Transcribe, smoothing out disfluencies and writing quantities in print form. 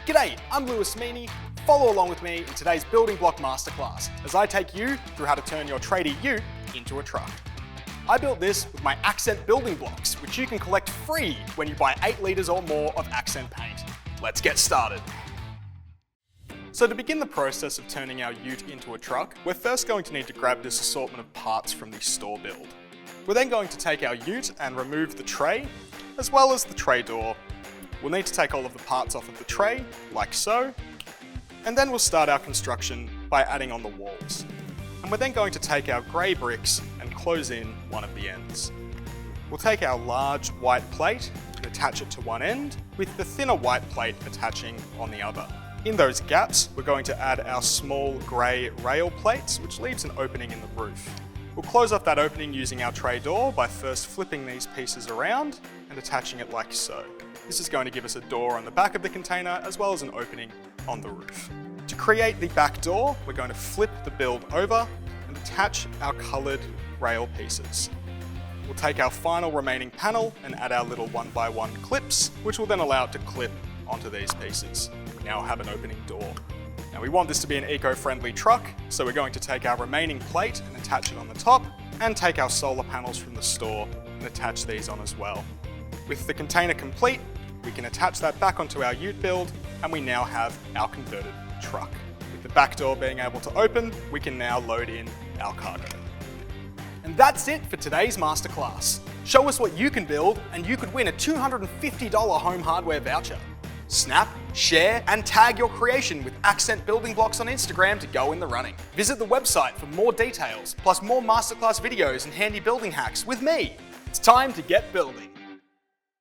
G'day, I'm Lewis Meeny. Follow along with me in today's Building Block Masterclass as I take you through how to turn your tradie ute into a truck. I built this with my accent building blocks, which you can collect free when you buy 8 litres or more of accent paint. Let's get started. So to begin the process of turning our ute into a truck, we're first going to need to grab this assortment of parts from the store build. We're then going to take our ute and remove the tray, as well as the tray door. We'll need to take all of the parts off of the tray, like so, and then we'll start our construction by adding on the walls. And we're then going to take our grey bricks and close in one of the ends. We'll take our large white plate and attach it to one end, with the thinner white plate attaching on the other. In those gaps, we're going to add our small grey rail plates, which leaves an opening in the roof. We'll close off that opening using our tray door by first flipping these pieces around and attaching it like so. This is going to give us a door on the back of the container as well as an opening on the roof. To create the back door, we're going to flip the build over and attach our coloured rail pieces. We'll take our final remaining panel and add our little 1x1 clips, which will then allow it to clip onto these pieces. We now have an opening door. Now we want this to be an eco-friendly truck, so we're going to take our remaining plate and attach it on the top, and take our solar panels from the store and attach these on as well. With the container complete, we can attach that back onto our ute build, and we now have our converted truck. With the back door being able to open, we can now load in our cargo. And that's it for today's masterclass. Show us what you can build, and you could win a $250 Home Hardware voucher. Snap, share, and tag your creation with accent building blocks on Instagram to go in the running. Visit the website for more details, plus more masterclass videos and handy building hacks with me. It's time to get building.